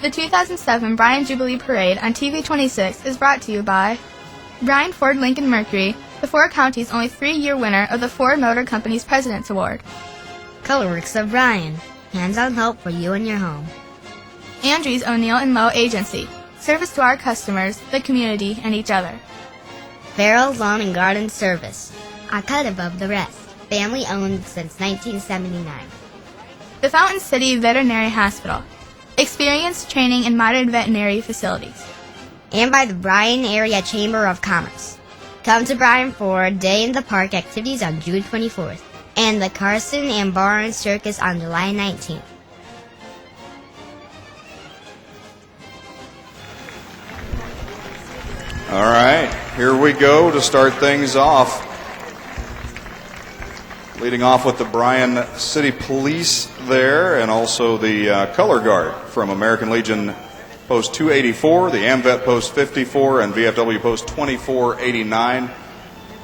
The 2007 Bryan Jubilee Parade on TV26 is brought to you by Bryan Ford Lincoln Mercury, the Four Counties' only 3-year winner of the Ford Motor Company's President's Award. Colorworks of Bryan, hands-on help for you and your home. Andrews O'Neill & Moe Agency, service to our customers, the community, and each other. Farrell's Lawn and Garden Service, a cut above the rest, family-owned since 1979. The Fountain City Veterinary Hospital, experience, training, and modern veterinary facilities. And by the Bryan Area Chamber of Commerce. Come to Bryan for Day in the Park activities on June 24th and the Carson and Barnes Circus on July 19th. All right, here we go to start things off. Leading off with the Bryan City Police there, and also the Color Guard from American Legion Post 284, the AMVET Post 54, and VFW Post 2489.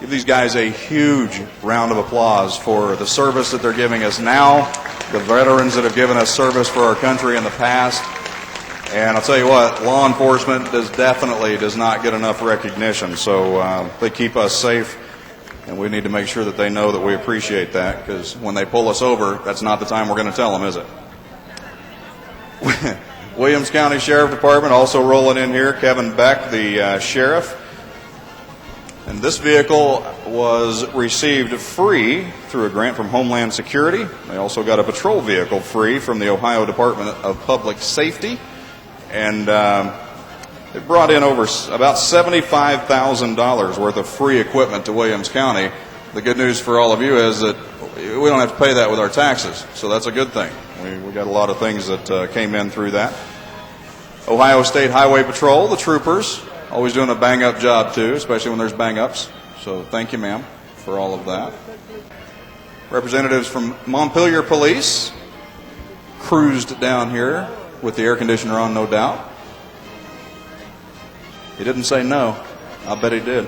Give these guys a huge round of applause for the service that they're giving us now, the veterans that have given us service for our country in the past. And I'll tell you what, law enforcement definitely does not get enough recognition, so they keep us safe. And we need to make sure that they know that we appreciate that, because when they pull us over, that's not the time we're going to tell them, is it? Williams County Sheriff Department also rolling in here. Kevin Beck, the sheriff. And this vehicle was received free through a grant from Homeland Security. They also got a patrol vehicle free from the Ohio Department of Public Safety. And it brought in over about $75,000 worth of free equipment to Williams County. The good news for all of you is that we don't have to pay that with our taxes, so that's a good thing. We got a lot of things that came in through that. Ohio State Highway Patrol, the troopers, always doing a bang-up job too, especially when there's bang-ups. So thank you, ma'am, for all of that. Representatives from Montpelier Police cruised down here with the air conditioner on, no doubt. He didn't say no. I bet he did.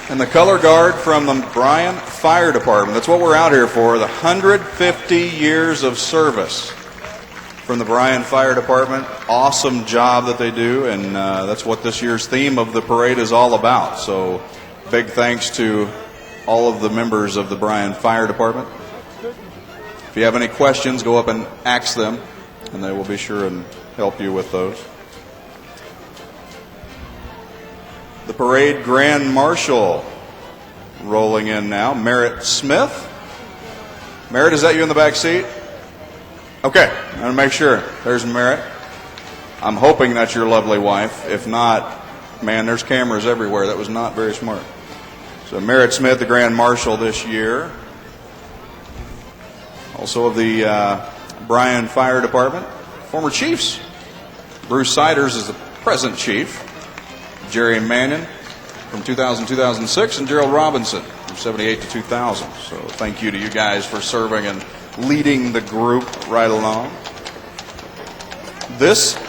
And the Color Guard from the Bryan Fire Department. That's what we're out here for, the 150 years of service from the Bryan Fire Department. Awesome job that they do, and that's what this year's theme of the parade is all about. So big thanks to all of the members of the Bryan Fire Department. If you have any questions, go up and ask them, and they will be sure and help you with those. The parade Grand Marshal rolling in now, Merritt Smith. Merritt, is that you in the back seat? Okay, I'm going to make sure. There's Merritt. I'm hoping that's your lovely wife. If not, man, there's cameras everywhere. That was not very smart. So Merritt Smith, the Grand Marshal this year. Also of the Bryan Fire Department, former chiefs. Bruce Siders is the present chief. Jerry Mannion from 2000-2006, and Gerald Robinson from 78 to 2000. So thank you to you guys for serving and leading the group right along. This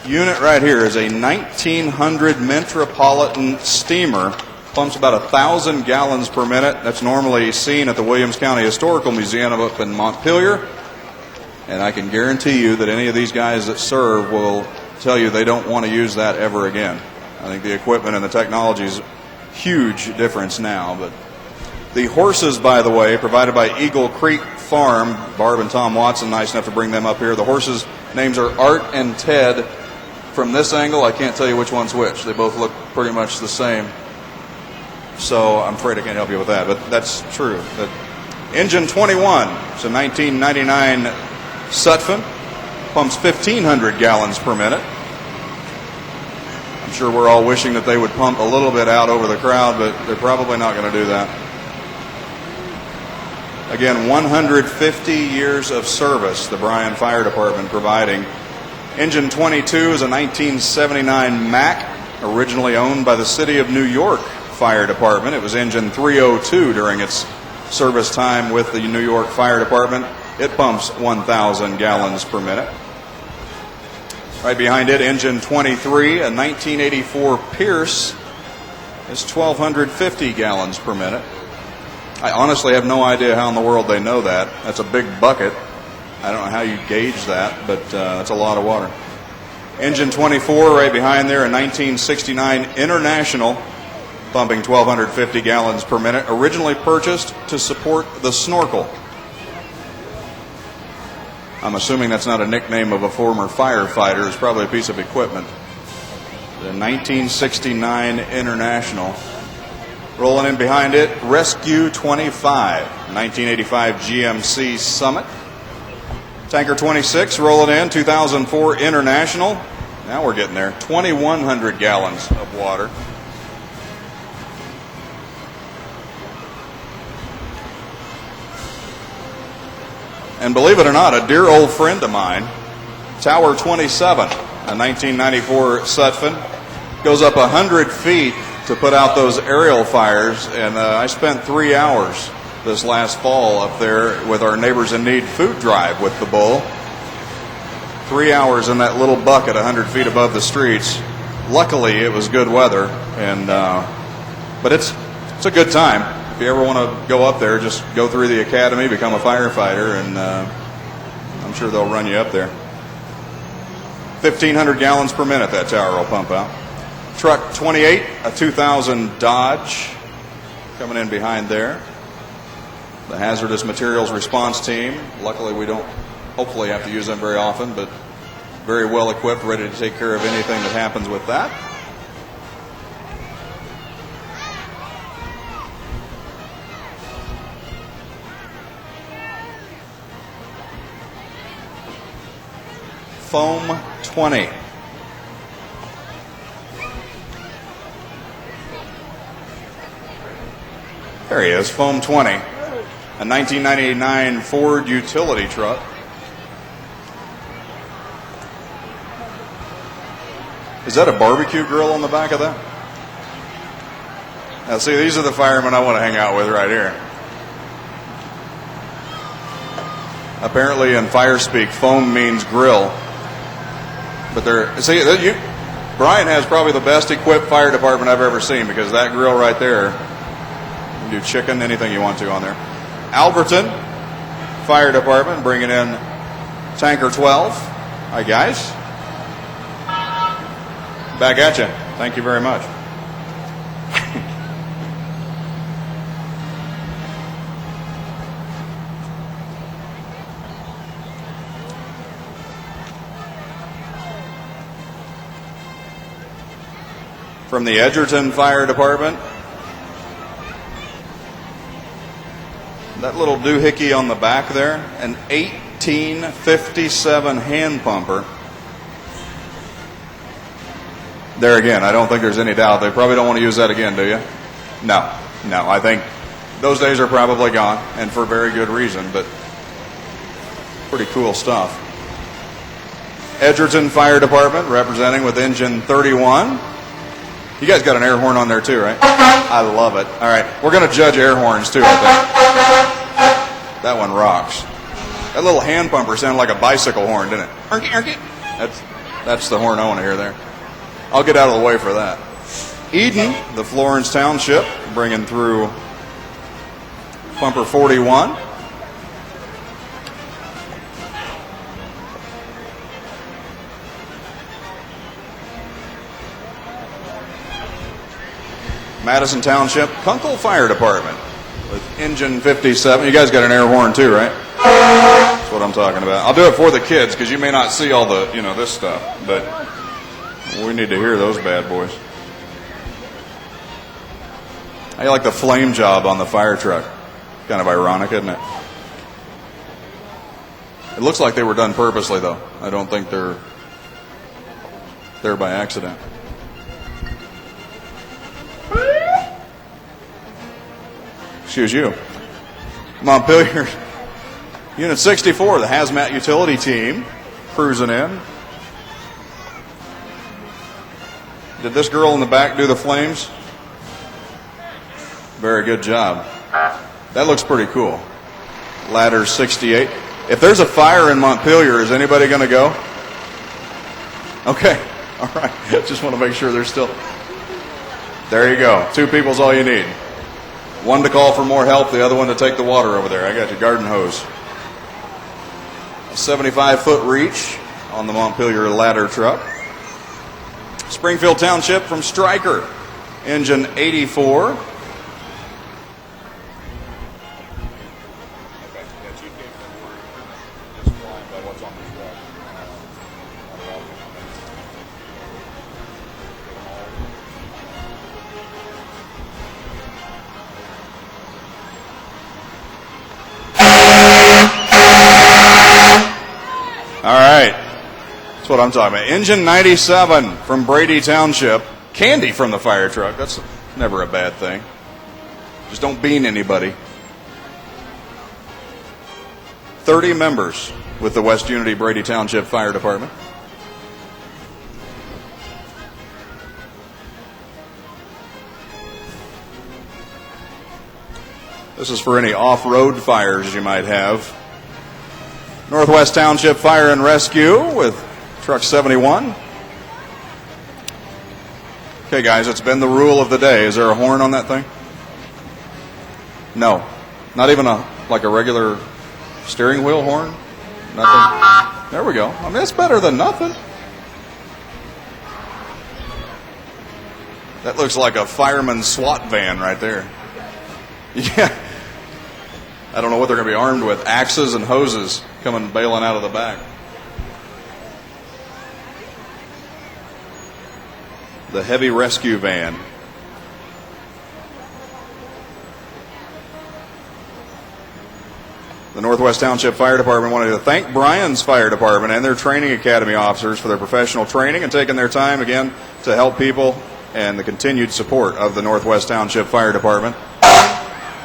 unit right here is a 1900 Metropolitan steamer. Pumps about 1,000 gallons per minute. That's normally seen at the Williams County Historical Museum up in Montpelier. And I can guarantee you that any of these guys that serve will tell you they don't want to use that ever again. I think the equipment and the technology is a huge difference now. But the horses, by the way, provided by Eagle Creek Farm. Barb and Tom Watson, nice enough to bring them up here. The horses' names are Art and Ted. From this angle, I can't tell you which one's which. They both look pretty much the same. So I'm afraid I can't help you with that, but that's true. That Engine 21, it's a 1999 Sutphen, pumps 1,500 gallons per minute. I'm sure we're all wishing that they would pump a little bit out over the crowd, but they're probably not going to do that. Again, 150 years of service, the Bryan Fire Department providing. Engine 22 is a 1979 Mack, originally owned by the City of New York Fire Department. It was engine 302 during its service time with the New York Fire Department. It pumps 1,000 gallons per minute. Right behind it, engine 23, a 1984 Pierce, is 1,250 gallons per minute. I honestly have no idea how in the world they know that. That's a big bucket. I don't know how you gauge that, but that's a lot of water. Engine 24 right behind there, a 1969 International, pumping 1,250 gallons per minute, originally purchased to support the snorkel. I'm assuming that's not a nickname of a former firefighter. It's probably a piece of equipment. The 1969 International. Rolling in behind it, Rescue 25, 1985 GMC Summit. Tanker 26 rolling in, 2004 International. Now we're getting there. 2,100 gallons of water. And believe it or not, a dear old friend of mine, Tower 27, a 1994 Sutphen, goes up 100 feet to put out those aerial fires. And I spent 3 hours this last fall up there with our Neighbors in Need food drive with the bull. 3 hours in that little bucket 100 feet above the streets. Luckily, it was good weather, and but it's a good time. If you ever want to go up there, just go through the academy, become a firefighter, and I'm sure they'll run you up there. 1,500 gallons per minute that tower will pump out. Truck 28, a 2000 Dodge, coming in behind there. The hazardous materials response team. Luckily, we don't hopefully have to use them very often, but very well equipped, ready to take care of anything that happens with that. Foam 20. There he is, Foam 20. A 1999 Ford utility truck. Is that a barbecue grill on the back of that? Now, see, these are the firemen I want to hang out with right here. Apparently, in fire speak, foam means grill. But Bryan has probably the best equipped fire department I've ever seen, because that grill right there, you can do chicken, anything you want to on there. Alberton Fire Department bringing in Tanker 12. Hi, guys. Back at you. Thank you very much. From the Edgerton Fire Department, that little doohickey on the back there, an 1857 hand pumper. There again, I don't think there's any doubt. They probably don't want to use that again, do you? No. I think those days are probably gone, and for very good reason, but pretty cool stuff. Edgerton Fire Department representing with engine 31. You guys got an air horn on there too, right? I love it. All right, we're going to judge air horns too, I think. That one rocks. That little hand pumper sounded like a bicycle horn, didn't it? That's the horn I want to hear there. I'll get out of the way for that. Eden, the Florence Township, bringing through pumper 41. Madison Township, Kunkel Fire Department with engine 57. You guys got an air horn too, right? That's what I'm talking about. I'll do it for the kids because you may not see all the, this stuff, but we need to hear those bad boys. How you like the flame job on the fire truck? Kind of ironic, isn't it? It looks like they were done purposely, though. I don't think they're there by accident. Excuse you. Montpelier, Unit 64, the hazmat utility team, cruising in. Did this girl in the back do the flames? Very good job. That looks pretty cool. Ladder 68. If there's a fire in Montpelier, is anybody going to go? Okay. All right. Just want to make sure there's still. There you go. 2 people's all you need. One to call for more help, the other one to take the water over there. I got your garden hose. A 75-foot reach on the Montpelier ladder truck. Springfield Township from Stryker, engine 84. All right. That's what I'm talking about. Engine 97 from Brady Township. Candy from the fire truck. That's never a bad thing. Just don't bean anybody. 30 members with the West Unity Brady Township Fire Department. This is for any off-road fires you might have. Northwest Township Fire and Rescue with Truck 71. Okay, guys, it's been the rule of the day. Is there a horn on that thing? No. Not even like a regular steering wheel horn? Nothing? There we go. I mean, that's better than nothing. That looks like a fireman's SWAT van right there. Yeah. I don't know what they're going to be armed with. Axes and hoses coming bailing out of the back. The heavy rescue van. The Northwest Township Fire Department wanted to thank Bryan's Fire Department and their training academy officers for their professional training and taking their time again to help people and the continued support of the Northwest Township Fire Department.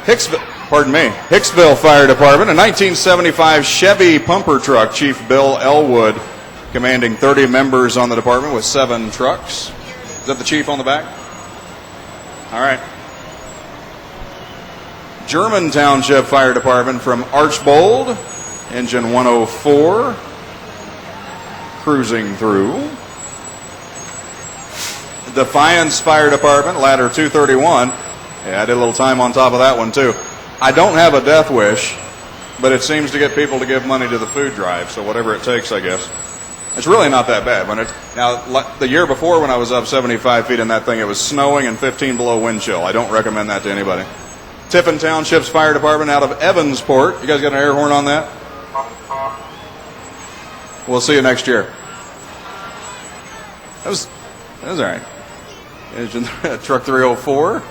Hicksville Fire Department, a 1975 Chevy pumper truck. Chief Bill Elwood commanding 30 members on the department with 7 trucks. Is that the chief on the back? All right. German Township Fire Department from Archbold, engine 104, cruising through. Defiance Fire Department, ladder 231. Yeah, I did a little time on top of that one, too. I don't have a death wish, but it seems to get people to give money to the food drive, so whatever it takes, I guess. It's really not that bad. Now, the year before when I was up 75 feet in that thing, it was snowing and 15 below wind chill. I don't recommend that to anybody. Tiffin Township's Fire Department out of Evansport. You guys got an air horn on that? We'll see you next year. That was all right. Engine, Truck 304.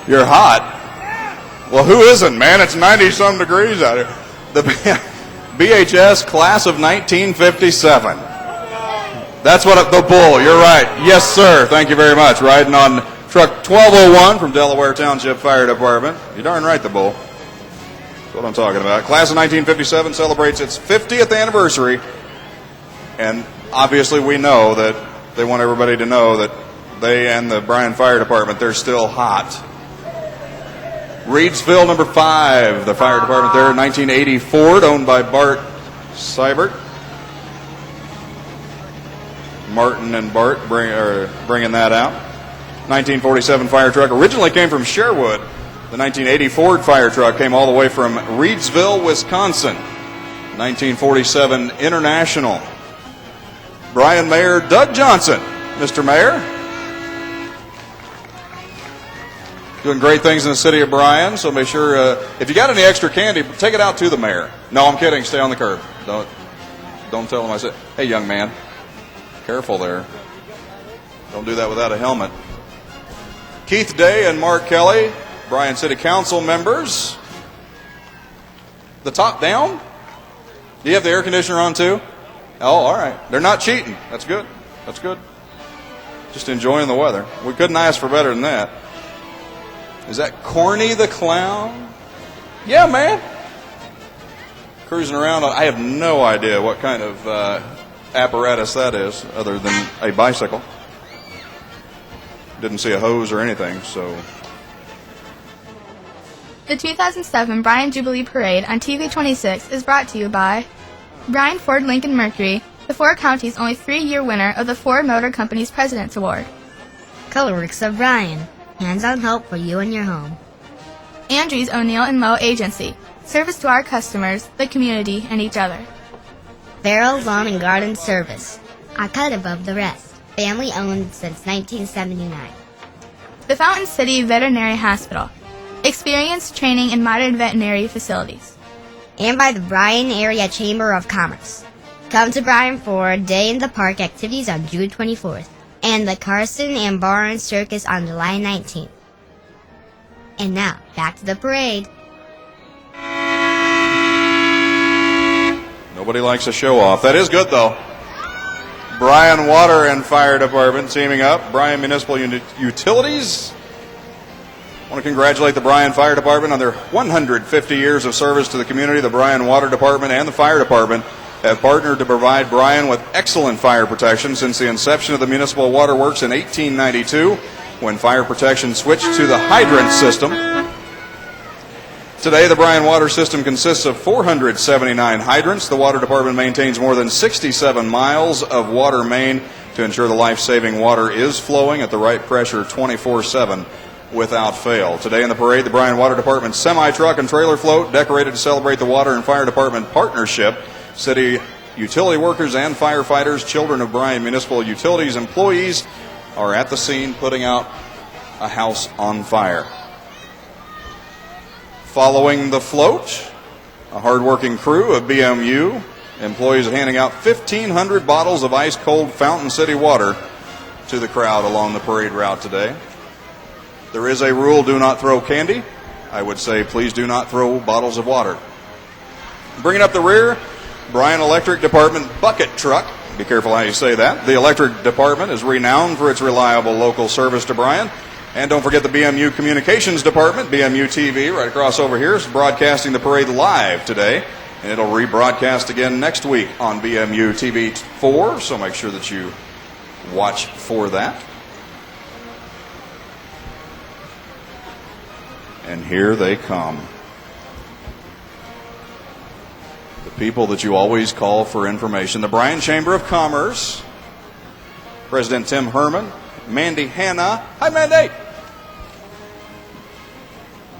You're hot. Well, who isn't, man? It's 90-some degrees out here. The BHS class of 1957. That's what the bull. You're right. Yes, sir. Thank you very much. Riding on truck 1201 from Delaware Township Fire Department. You're darn right, the bull. That's what I'm talking about. Class of 1957 celebrates its 50th anniversary. And obviously we know that they want everybody to know that they and the Bryan Fire Department, they're still hot. Reedsville, number 5, the fire department there, 1980 Ford, owned by Bart Seibert. Martin and Bart bringing that out. 1947 fire truck originally came from Sherwood. The 1980 Ford fire truck came all the way from Reedsville, Wisconsin. 1947 International. Bryan Mayor Doug Johnson. Mr. Mayor. Doing great things in the city of Bryan, so make sure, if you got any extra candy, take it out to the mayor. No, I'm kidding. Stay on the curb. Don't tell him I said, hey, young man, careful there. Don't do that without a helmet. Keith Day and Mark Kelly, Bryan City Council members. The top down? Do you have the air conditioner on too? Oh, all right. They're not cheating. That's good. That's good. Just enjoying the weather. We couldn't ask for better than that. Is that Corny the Clown? Yeah, man. Cruising around. I have no idea what kind of apparatus that is other than a bicycle. Didn't see a hose or anything, so. The 2007 Bryan Jubilee Parade on TV26 is brought to you by Bryan Ford Lincoln Mercury, the Four Counties' only 3-year winner of the Ford Motor Company's President's Award. Colorworks of Bryan, hands-on help for you and your home. Andrews O'Neill and Moe Agency, service to our customers, the community, and each other. Farrell Lawn and Garden Service, a cut above the rest. Family owned since 1979. The Fountain City Veterinary Hospital, experience, training, and modern veterinary facilities. And by the Bryan Area Chamber of Commerce. Come to Bryan for Day in the Park activities on June 24th and the Carson and Barnes Circus on July 19th. And now, back to the parade. Nobody likes a show off. That is good, though. Bryan Water and Fire Department teaming up. Bryan Municipal Utilities. I want to congratulate the Bryan Fire Department on their 150 years of service to the community. The Bryan Water Department and the Fire Department have partnered to provide Bryan with excellent fire protection since the inception of the municipal waterworks in 1892, when fire protection switched to the hydrant system. Today, the Bryan water system consists of 479 hydrants. The Water Department maintains more than 67 miles of water main to ensure the life-saving water is flowing at the right pressure 24/7 without fail. Today in the parade, the Bryan Water Department semi-truck and trailer float, decorated to celebrate the Water and Fire Department partnership. City utility workers and firefighters, children of Bryan Municipal Utilities employees, are at the scene putting out a house on fire. Following the float, a hardworking crew of BMU employees are handing out 1,500 bottles of ice-cold Fountain City water to the crowd along the parade route today. There is a rule: do not throw candy. I would say please do not throw bottles of water. Bringing up the rear, Bryan Electric Department bucket truck. Be careful how you say that. The electric department is renowned for its reliable local service to Bryan. And don't forget the BMU Communications Department, BMU TV, right across over here, is broadcasting the parade live today. And it'll rebroadcast again next week on BMU TV 4, so make sure that you watch for that. And here they come. The people that you always call for information. The Bryan Chamber of Commerce, President Tim Herman, Mandy Hanna. Hi, Mandy.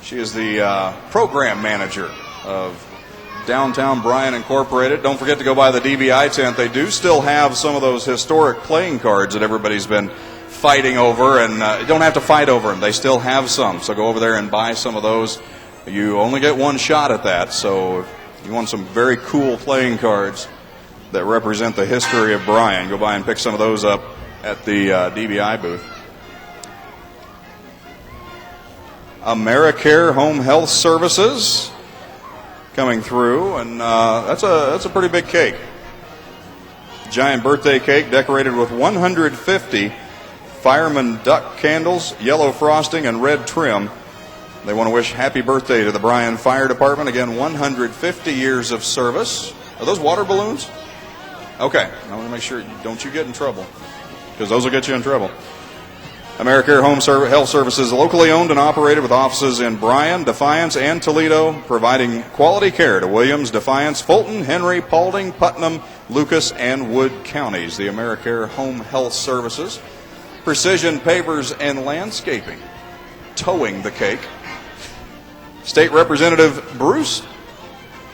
She is the program manager of Downtown Bryan Incorporated. Don't forget to go by the DBI tent. They do still have some of those historic playing cards that everybody's been fighting over, and you don't have to fight over them. They still have some, so go over there and buy some of those. You only get one shot at that, so if you want some very cool playing cards that represent the history of Bryan, go by and pick some of those up at the DBI booth. AmeriCare Home Health Services coming through, and that's a pretty big cake. Giant birthday cake decorated with 150 fireman duck candles, yellow frosting, and red trim. They want to wish happy birthday to the Bryan Fire Department. Again, 150 years of service. Are those water balloons? Okay. I want to make sure, don't you get in trouble, because those will get you in trouble. AmeriCare Home Health Services, locally owned and operated with offices in Bryan, Defiance, and Toledo, providing quality care to Williams, Defiance, Fulton, Henry, Paulding, Putnam, Lucas, and Wood counties. The AmeriCare Home Health Services. Precision Pavers and Landscaping, towing the cake. State Representative Bruce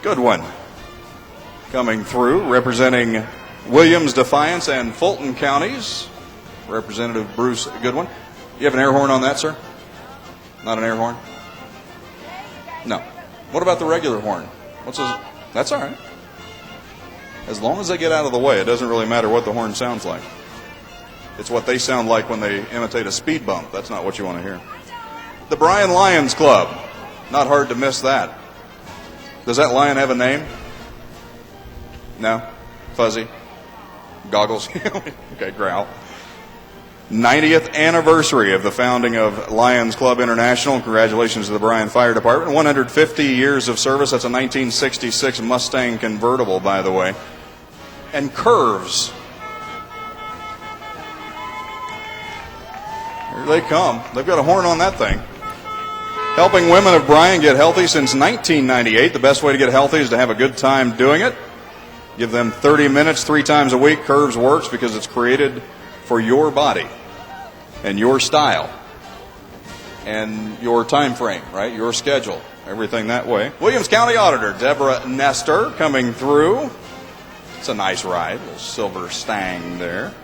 Goodwin coming through, representing Williams, Defiance, and Fulton counties. Representative Bruce Goodwin. You have an air horn on that, sir? Not an air horn? No. What about the regular horn? That's all right. As long as they get out of the way, it doesn't really matter what the horn sounds like. It's what they sound like when they imitate a speed bump. That's not what you want to hear. The Bryan Lions Club. Not hard to miss that. Does that lion have a name? No? Fuzzy? Goggles? Okay, growl. 90th anniversary of the founding of Lions Club International. Congratulations to the Bryan Fire Department. 150 years of service. That's a 1966 Mustang convertible, by the way. And Curves. Here they come. They've got a horn on that thing. Helping women of Bryan get healthy since 1998. The best way to get healthy is to have a good time doing it. Give them 30 minutes 3 times a week. Curves works because it's created for your body and your style and your time frame, right? Your schedule, everything that way. Williams County Auditor Deborah Nestor coming through. It's a nice ride, a little silver Stang there.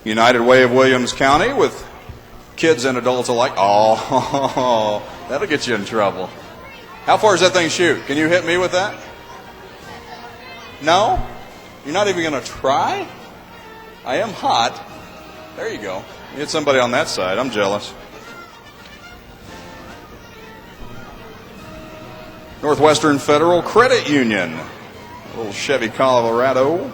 United Way of Williams County with kids and adults alike. Oh, that'll get you in trouble. How far does that thing shoot? Can you hit me with that? No? You're not even going to try? I am hot. There you go. You hit somebody on that side. I'm jealous. Northwestern Federal Credit Union. A little Chevy Colorado.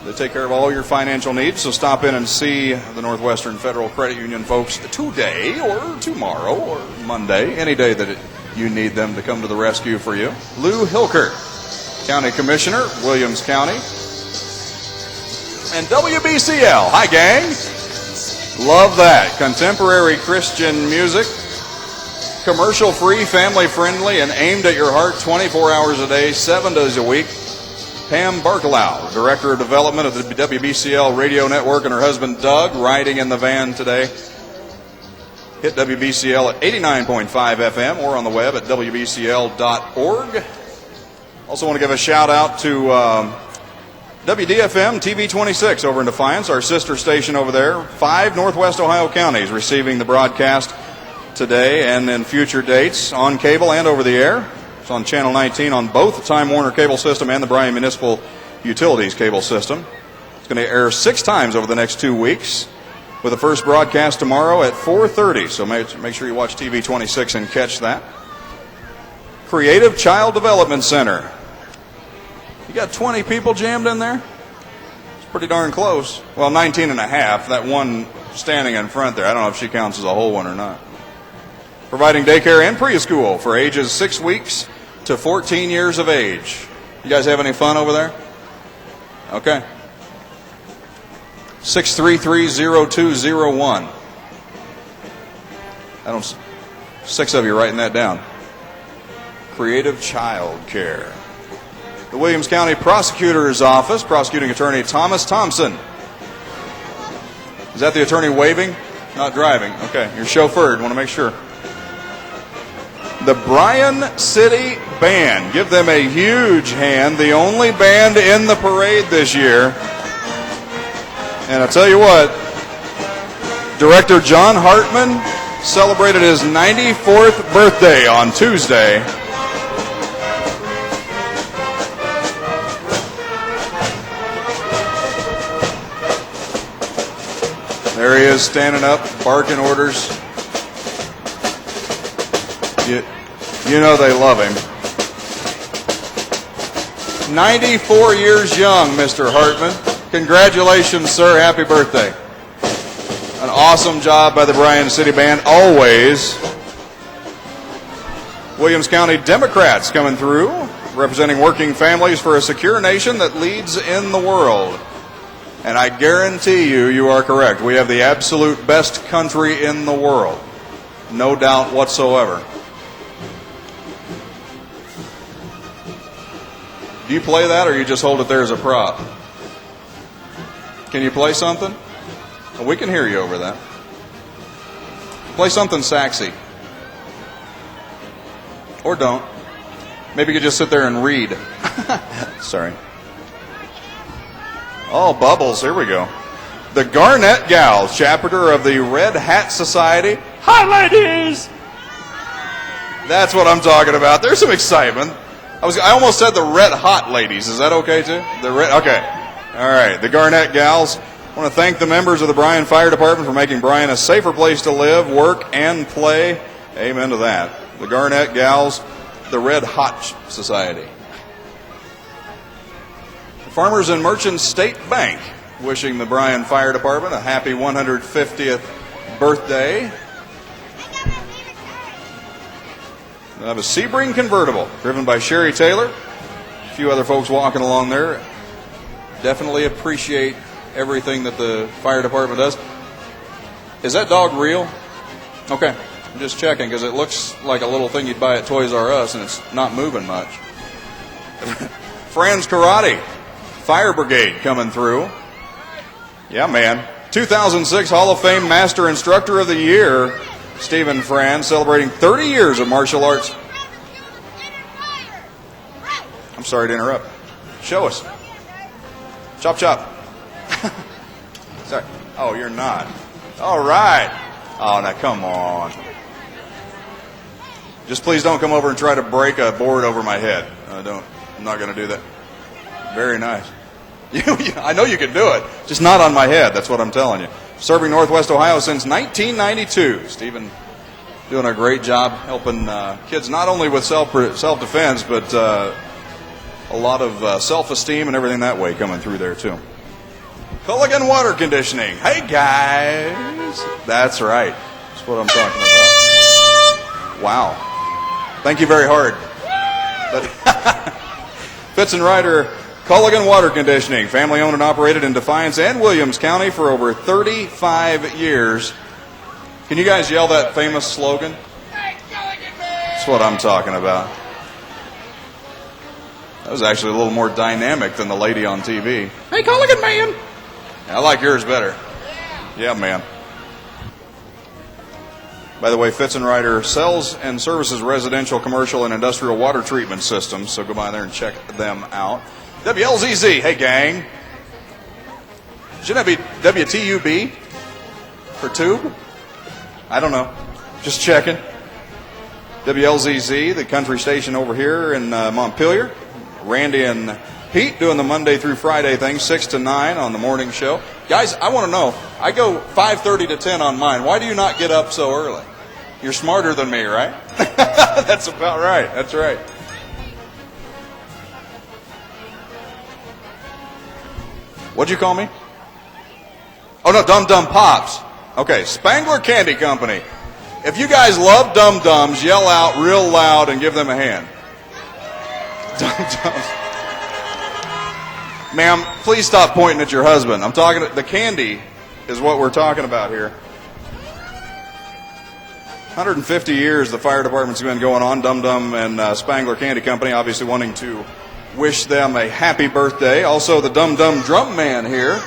They take care of all your financial needs, so stop in and see the Northwestern Federal Credit Union folks today or tomorrow or Monday, any day that you need them to come to the rescue for you. Lou Hilker, County Commissioner, Williams County. And WBCL. Hi, gang. Love that. Contemporary Christian music. Commercial-free, family-friendly, and aimed at your heart 24 hours a day, 7 days a week. Pam Barkalow, Director of Development of the WBCL Radio Network, and her husband Doug riding in the van today. Hit WBCL at 89.5 FM or on the web at WBCL.org. Also want to give a shout out to WDFM TV26 over in Defiance, our sister station over there. 5 Northwest Ohio counties receiving the broadcast today and in future dates on cable and over the air. It's on Channel 19 on both the Time Warner cable system and the Bryan Municipal Utilities cable system. It's going to air 6 times over the next 2 weeks, with the first broadcast tomorrow at 4:30. So make sure you watch TV26 and catch that. Creative Child Development Center. You got 20 people jammed in there? It's pretty darn close. Well, 19 and a half. That one standing in front there, I don't know if she counts as a whole one or not. Providing daycare and preschool for ages 6 weeks to 14 years of age. You guys have any fun over there? Okay. 633-0201. 6 of you writing that down. Creative Child Care. The Williams County Prosecutor's Office, Prosecuting Attorney Thomas Thompson. Is that the attorney waving? Not driving. Okay, you're chauffeured. Want to make sure. The Bryan City Band. Give them a huge hand. The only band in the parade this year. And I'll tell you what, Director John Hartman celebrated his 94th birthday on Tuesday. There he is, standing up, barking orders. You know they love him. 94 years young, Mr. Hartman. Congratulations, sir. Happy birthday. An awesome job by the Bryan City Band, always. Williams County Democrats coming through, representing working families for a secure nation that leads in the world. And I guarantee you, you are correct. We have the absolute best country in the world. No doubt whatsoever. Do you play that, or you just hold it there as a prop? Can you play something? Well, we can hear you over that. Play something sexy. Or don't. Maybe you could just sit there and read. Sorry. Oh, bubbles. Here we go. The Garnett Gals, chapter of the Red Hat Society. Hi, ladies! That's what I'm talking about. There's some excitement. I almost said the Red Hot Ladies. Is that okay, too? Okay. All right. The Garnett Gals. I want to thank the members of the Bryan Fire Department for making Bryan a safer place to live, work, and play. Amen to that. The Garnett Gals, the Red Hot Society. The Farmers and Merchants State Bank, wishing the Bryan Fire Department a happy 150th birthday. I have a Sebring convertible driven by Sherry Taylor. A few other folks walking along there. Definitely appreciate everything that the fire department does. Is that dog real? Okay, I'm just checking because it looks like a little thing you'd buy at Toys R Us and it's not moving much. Franz Karate, Fire Brigade coming through. Yeah, man. 2006 Hall of Fame Master Instructor of the Year, Stephen Franz, celebrating 30 years of martial arts. I'm sorry to interrupt. Show us. Chop, chop. Sorry. Oh, you're not. All right. Oh, now come on. Just please don't come over and try to break a board over my head. I'm not going to do that. Very nice. I know you can do it, just not on my head. That's what I'm telling you. Serving Northwest Ohio since 1992. Stephen doing a great job helping kids not only with self-defense, but a lot of self-esteem and everything that way coming through there, too. Culligan Water Conditioning. Hey, guys. That's right. That's what I'm talking about. Wow. Thank you very hard. Fitz and Ryder Culligan Water Conditioning, family owned and operated in Defiance and Williams County for over 35 years. Can you guys yell that famous slogan? That's what I'm talking about. That was actually a little more dynamic than the lady on TV. Hey, Culligan man! I like yours better. Yeah, man. By the way, Fitz and Ryder sells and services residential, commercial, and industrial water treatment systems, so go by there and check them out. WLZZ, hey gang. Shouldn't that be WTUB for tube? I don't know. Just checking. WLZZ, the country station over here in Montpelier. Randy and Pete doing the Monday through Friday thing, 6 to 9 on the morning show. Guys, I want to know, I go 5:30 to 10 on mine. Why do you not get up so early? You're smarter than me, right? That's about right. That's right. What'd you call me? Oh, no, Dum Dum Pops. Okay, Spangler Candy Company. If you guys love Dum Dums, yell out real loud and give them a hand. Dum Dums. Ma'am, please stop pointing at your husband. I'm talking, the candy is what we're talking about here. 150 years the fire department's been going on. Dum Dum and Spangler Candy Company obviously wanting to wish them a happy birthday. Also, the Dum Dum Drum Man here.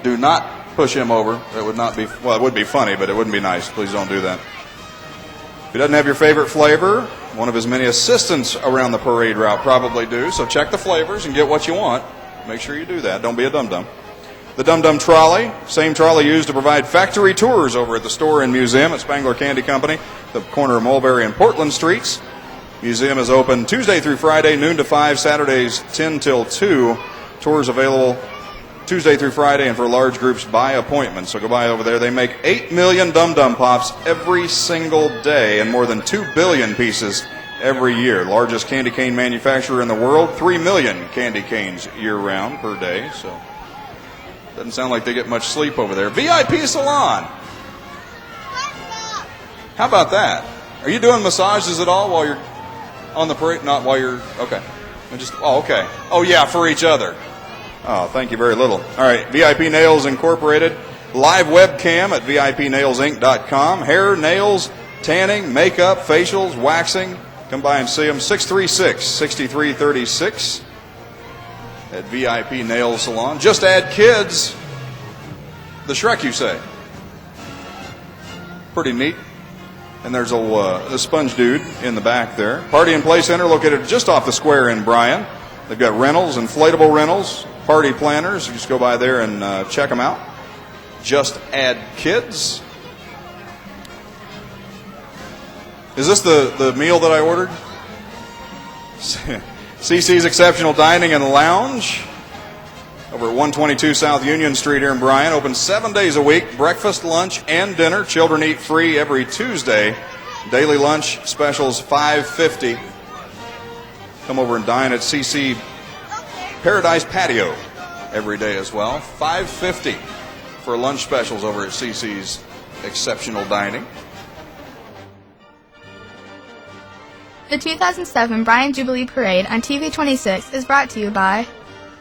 Do not push him over. That would not be, well, it would be funny, but it wouldn't be nice. Please don't do that. If he doesn't have your favorite flavor, one of his many assistants around the parade route probably do. So check the flavors and get what you want. Make sure you do that. Don't be a dum-dum. The Dum Dum Trolley, same trolley used to provide factory tours over at the store and museum at Spangler Candy Company, the corner of Mulberry and Portland Streets. Museum is open Tuesday through Friday, noon to 5, Saturdays 10 till 2. Tours available Tuesday through Friday and for large groups by appointment. So go by over there. They make 8 million Dum Dum Pops every single day and more than 2 billion pieces every year. Largest candy cane manufacturer in the world. 3 million candy canes year-round per day. So doesn't sound like they get much sleep over there. VIP Salon. How about that? Are you doing massages at all while you're on the parade? Not while you're, okay. Okay. Oh, yeah, for each other. Oh, thank you very little. All right, VIP Nails Incorporated. Live webcam at VIPNailsInc.com. Hair, nails, tanning, makeup, facials, waxing. Come by and see them. 636-6336 at VIP Nail Salon. Just add kids. The Shrek, you say? Pretty neat. And there's the Sponge Dude in the back there. Party and Play Center located just off the square in Bryan. They've got rentals, inflatable rentals, party planners. You just go by there and check them out. Just add kids. Is this the meal that I ordered? CC's Exceptional Dining and Lounge over at 122 South Union Street here in Bryan. Open 7 days a week. Breakfast, lunch, and dinner. Children eat free every Tuesday. Daily lunch specials $5.50. Come over and dine at CC Paradise Patio every day as well. $5.50 for lunch specials over at CC's Exceptional Dining. The 2007 Bryan Jubilee Parade on TV26 is brought to you by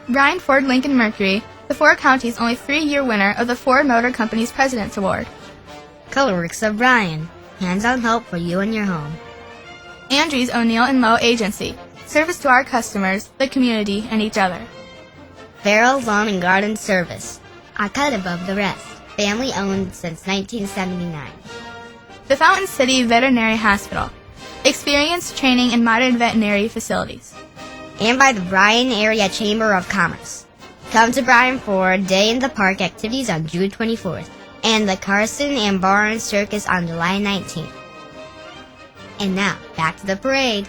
Bryan Ford Lincoln Mercury, the Four Counties' only 3-year winner of the Ford Motor Company's President's Award. Colorworks of Bryan. Hands-on help for you and your home. Andrews O'Neill and Moe Agency. Service to our customers, the community, and each other. Farrell Lawn and Garden Service. A cut above the rest. Family owned since 1979. The Fountain City Veterinary Hospital. Experience, training, and modern veterinary facilities. And by the Bryan Area Chamber of Commerce. Come to Bryan for Day in the Park activities on June 24th and the Carson and Barnes Circus on July 19th. And now, back to the parade.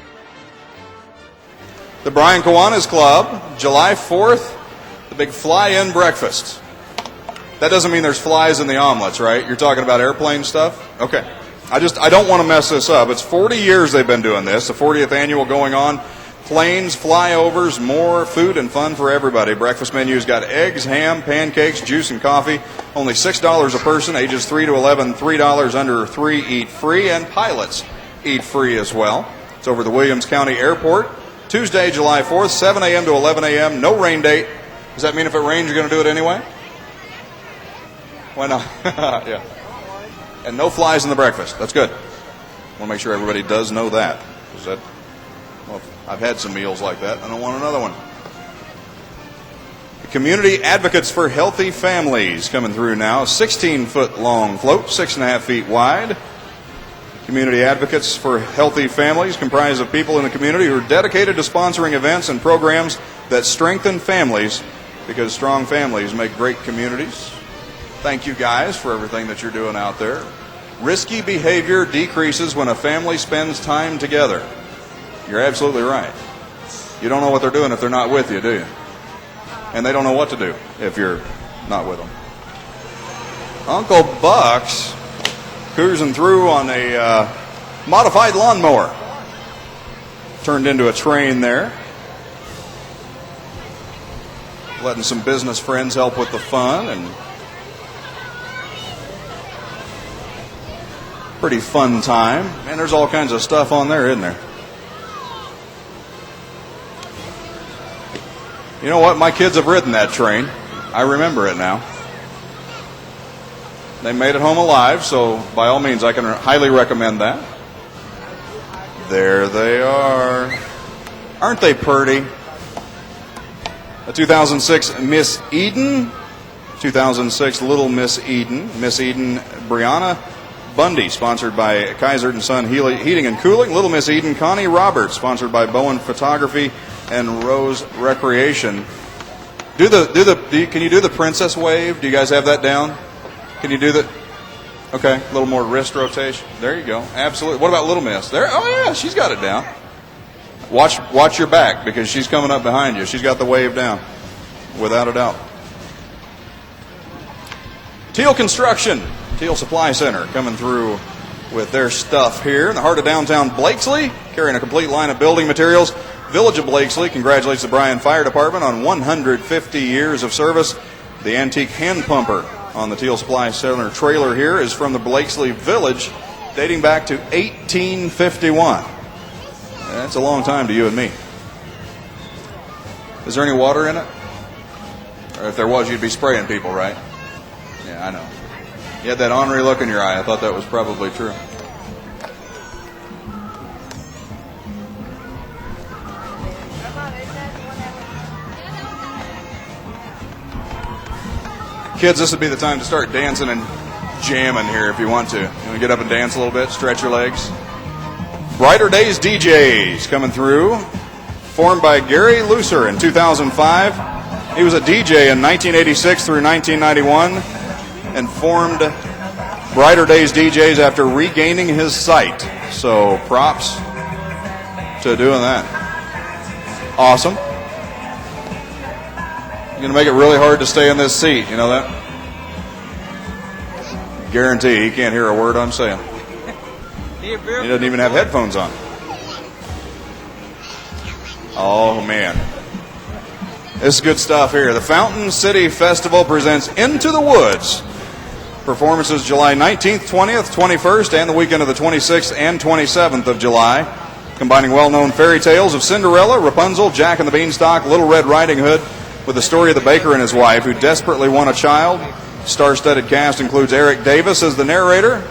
The Bryan Kiwanis Club, July 4th, the big fly-in breakfast. That doesn't mean there's flies in the omelets, right? You're talking about airplane stuff? Okay. I don't want to mess this up. It's 40 years they've been doing this, the 40th annual going on. Planes, flyovers, more food and fun for everybody. Breakfast menu's got eggs, ham, pancakes, juice, and coffee. Only $6 a person, ages 3 to 11, $3 under 3 eat free, and pilots eat free as well. It's over the Williams County Airport. Tuesday, July 4th, 7 a.m. to 11 a.m., no rain date. Does that mean if it rains you're going to do it anyway? Why not? Yeah. And no flies in the breakfast. That's good. Want to make sure everybody does know that. Well, I've had some meals like that. I don't want another one. The Community Advocates for Healthy Families coming through now. 16-foot long float, 6.5 feet wide. Community Advocates for Healthy Families comprise of people in the community who are dedicated to sponsoring events and programs that strengthen families, because strong families make great communities. Thank you guys for everything that you're doing out there. Risky behavior decreases when a family spends time together. You're absolutely right. You don't know what they're doing if they're not with you, do you? And they don't know what to do if you're not with them. Uncle Buck's cruising through on a modified lawnmower. Turned into a train there. Letting some business friends help with the fun, and pretty fun time. And there's all kinds of stuff on there, isn't there? You know what? My kids have ridden that train. I remember it now. They made it home alive, so by all means, I can highly recommend that. There they are. Aren't they pretty? A 2006 Miss Eden. 2006 Little Miss Eden. Miss Eden Brianna Bundy, sponsored by Kaiser & Son Heating and Cooling. Little Miss Eden Connie Roberts, sponsored by Bowen Photography and Rose Recreation. Can you do the princess wave? Do you guys have that down? Can you do that? Okay, a little more wrist rotation. There you go. Absolutely. What about Little Miss? There. Oh yeah, she's got it down. Watch your back, because she's coming up behind you. She's got the wave down, without a doubt. Teal Construction, Teal Supply Center, coming through with their stuff here in the heart of downtown Blakesley, carrying a complete line of building materials. Village of Blakesley congratulates the Bryan Fire Department on 150 years of service. The antique hand pumper on the Teal Supply Center trailer here is from the Blakesley Village, dating back to 1851. That's a long time to you and me. Is there any water in it? Or if there was, you'd be spraying people, right? Yeah, I know. You had that ornery look in your eye. I thought that was probably true. Kids, this would be the time to start dancing and jamming here if you want to. You want to get up and dance a little bit, stretch your legs. Brighter Days DJs coming through. Formed by Gary Lucer in 2005. He was a DJ in 1986 through 1991 and formed Brighter Days DJs after regaining his sight. So props to doing that. Awesome. You're going to make it really hard to stay in this seat. You know that? Guarantee he can't hear a word I'm saying. He doesn't even have headphones on. Oh, man. This is good stuff here. The Fountain City Festival presents Into the Woods. Performances July 19th, 20th, 21st, and the weekend of the 26th and 27th of July. Combining well-known fairy tales of Cinderella, Rapunzel, Jack and the Beanstalk, Little Red Riding Hood, with the story of the baker and his wife who desperately want a child. Star-studded cast includes Eric Davis as the narrator,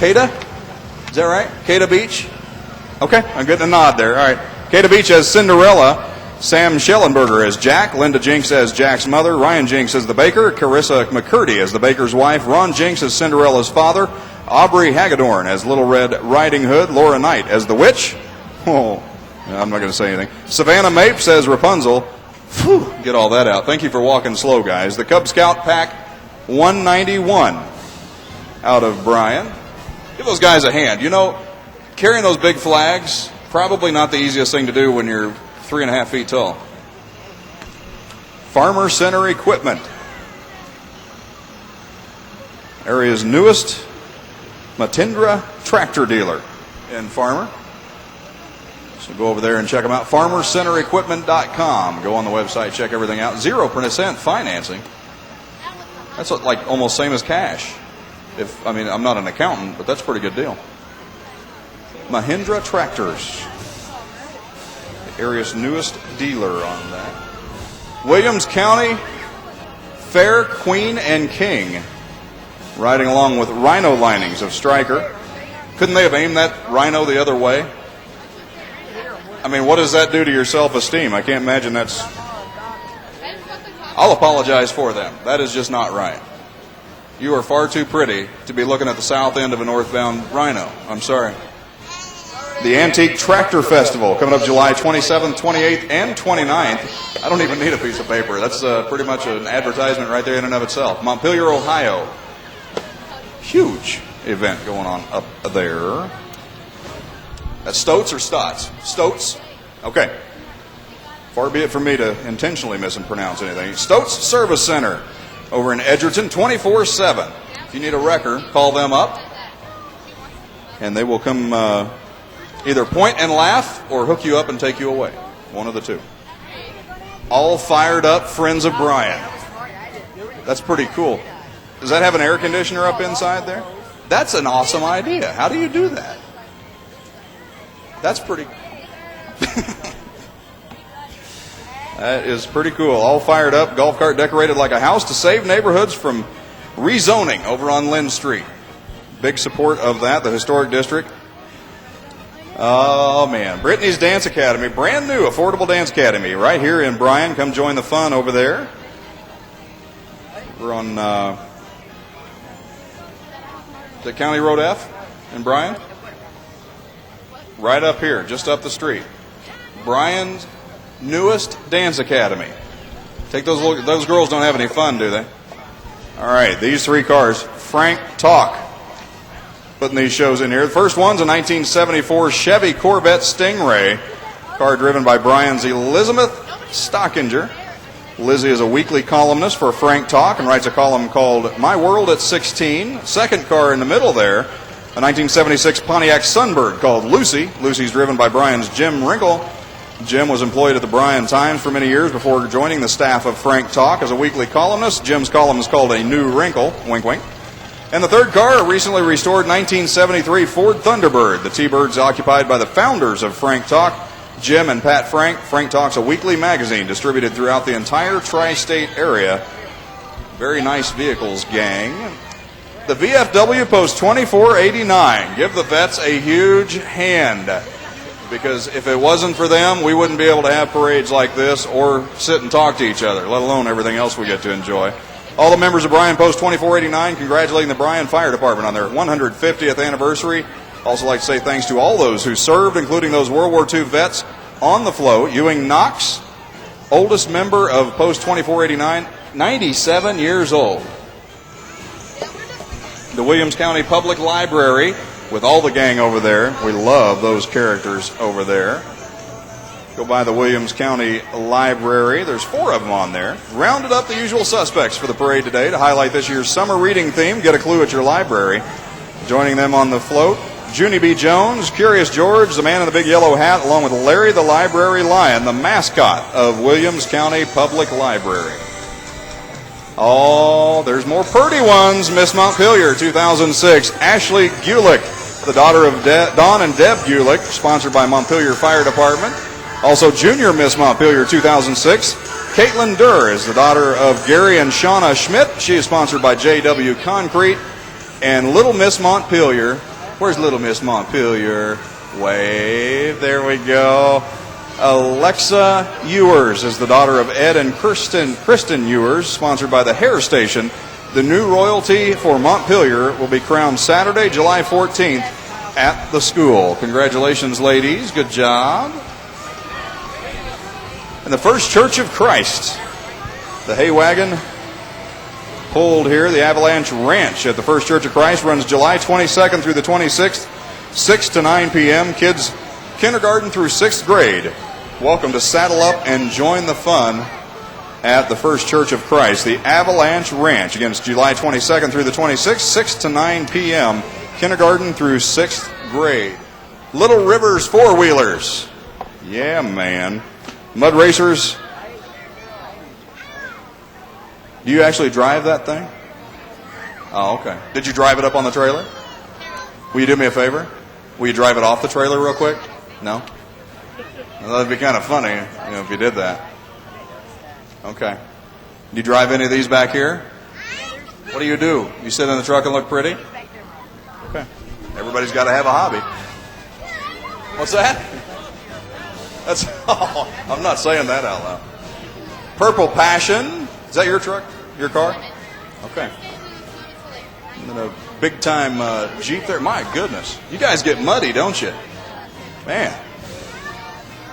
Cada? Is that right? Cada Beach? Okay, I'm getting a nod there. All right. Cada Beach as Cinderella. Sam Schellenberger as Jack. Linda Jinks as Jack's mother. Ryan Jinks as the baker. Carissa McCurdy as the baker's wife. Ron Jinks as Cinderella's father. Aubrey Hagedorn as Little Red Riding Hood. Laura Knight as the witch. Oh, I'm not going to say anything. Savannah Mapes as Rapunzel. Whew, get all that out. Thank you for walking slow, guys. The Cub Scout Pack 191 out of Bryan. Give those guys a hand. You know, carrying those big flags, probably not the easiest thing to do when you're 3.5 feet tall. Farmer Center Equipment. Area's newest Mahindra tractor dealer in Farmer. So go over there and check them out. FarmerCenterEquipment.com. Go on the website, check everything out. 0% financing. That's like almost same as cash. I'm not an accountant, but that's a pretty good deal. Mahindra Tractors. The area's newest dealer on that. Williams County Fair Queen and King. Riding along with Rhino Linings of Stryker. Couldn't they have aimed that rhino the other way? I mean, what does that do to your self-esteem? I can't imagine that's... I'll apologize for them. That is just not right. You are far too pretty to be looking at the south end of a northbound rhino. I'm sorry. The Antique Tractor Festival coming up July 27th, 28th, and 29th. I don't even need a piece of paper. That's pretty much an advertisement right there in and of itself. Montpelier, Ohio. Huge event going on up there. That's Stotts or Stotts? Stotts? Okay. Far be it from me to intentionally mispronounce anything. Stotts Service Center over in Edgerton, 24/7. If you need a wrecker, call them up, and they will come either point and laugh or hook you up and take you away. One of the two. All fired up Friends of Bryan. That's pretty cool. Does that have an air conditioner up inside there? That's an awesome idea. How do you do that? That's pretty... That is pretty cool. All fired up, golf cart decorated like a house to save neighborhoods from rezoning over on Lynn Street. Big support of that, the historic district. Oh, man. Brittany's Dance Academy, brand new affordable dance academy right here in Bryan. Come join the fun over there. We're on the County Road F in Bryan. Right up here, just up the street. Bryan's newest dance academy. Take those girls don't have any fun, do they? All right, these three cars. Frank Talk putting these shows in here. The first one's a 1974 Chevy Corvette Stingray, car driven by Bryan's Elizabeth Stockinger. Lizzie is a weekly columnist for Frank Talk and writes a column called My World at 16. Second car in the middle there, a 1976 Pontiac Sunbird called Lucy. Lucy's driven by Bryan's Jim Wrinkle. Jim was employed at the Bryan Times for many years before joining the staff of Frank Talk as a weekly columnist. Jim's column is called A New Wrinkle, wink wink. And the third car, a recently restored 1973 Ford Thunderbird. The T-Bird's occupied by the founders of Frank Talk, Jim and Pat Frank. Frank Talk's a weekly magazine distributed throughout the entire tri-state area. Very nice vehicles, gang. The VFW Post 2489. Give the vets a huge hand, because if it wasn't for them, we wouldn't be able to have parades like this or sit and talk to each other, let alone everything else we get to enjoy. All the members of Bryan Post 2489 congratulating the Bryan Fire Department on their 150th anniversary. Also like to say thanks to all those who served, including those World War II vets on the float. Ewing Knox, oldest member of Post 2489, 97 years old. The Williams County Public Library, with all the gang over there. We love those characters over there. Go by the Williams County Library. There's 4 of them on there. Rounded up the usual suspects for the parade today to highlight this year's summer reading theme. Get a clue at your library. Joining them on the float, Junie B. Jones, Curious George, the man in the big yellow hat, along with Larry the Library Lion, the mascot of Williams County Public Library. Oh, there's more purty ones. Miss Montpelier 2006, Ashley Gulick, the daughter of Don and Deb Gulick, sponsored by Montpelier Fire Department. Also, Junior Miss Montpelier 2006, Caitlin Durr is the daughter of Gary and Shauna Schmidt. She is sponsored by JW Concrete. And Little Miss Montpelier Where's Little Miss Montpelier? Wave. There we go. Alexa Ewers is the daughter of Ed and Kristen Ewers, sponsored by the Hair Station. The new royalty for Montpelier will be crowned Saturday, July 14th at the school. Congratulations, ladies. Good job. And the First Church of Christ, the hay wagon pulled here. The Avalanche Ranch at the First Church of Christ runs July 22nd through the 26th, 6 to 9 p.m. Kids kindergarten through 6th grade. Welcome to saddle up and join the fun at the First Church of Christ. The Avalanche Ranch, again, it's July 22nd through the 26th, 6 to 9 p.m., kindergarten through 6th grade. Little Rivers four-wheelers. Yeah, man. Mud racers. Do you actually drive that thing? Oh, okay. Did you drive it up on the trailer? Will you do me a favor? Will you drive it off the trailer real quick? No? Well, that'd be kind of funny, if you did that. Okay. Do you drive any of these back here? What do? You sit in the truck and look pretty? Okay. Everybody's got to have a hobby. What's that? That's. Oh, I'm not saying that out loud. Purple Passion. Is that your truck? Your car? Okay. And then a big time Jeep there. My goodness. You guys get muddy, don't you? Man.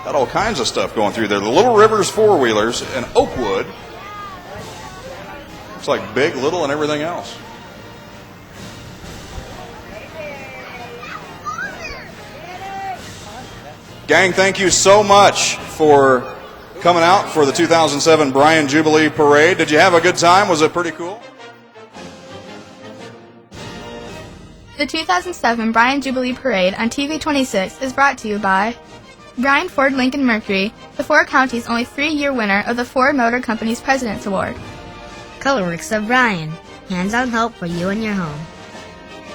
Got all kinds of stuff going through there. The Little Rivers four-wheelers in Oakwood. It's like big, little, and everything else. Gang, thank you so much for coming out for the 2007 Bryan Jubilee Parade. Did you have a good time? Was it pretty cool? The 2007 Bryan Jubilee Parade on TV26 is brought to you by Bryan Ford Lincoln Mercury, the Four Counties' only 3-year winner of the Ford Motor Company's President's Award. Colorworks of Bryan. Hands-on help for you and your home.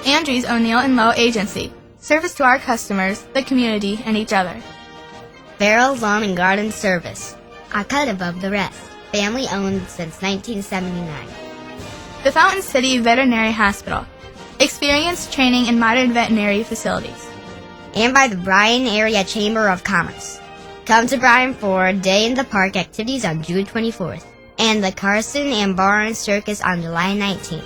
Andrews O'Neill and Lowe Agency. Service to our customers, the community, and each other. Farrell's Lawn and Garden Service. A cut above the rest. Family owned since 1979. The Fountain City Veterinary Hospital. Experience, training, and modern veterinary facilities. And by the Bryan Area Chamber of Commerce. Come to Bryan for Day in the Park activities on June 24th and the Carson and Barnes Circus on July 19th.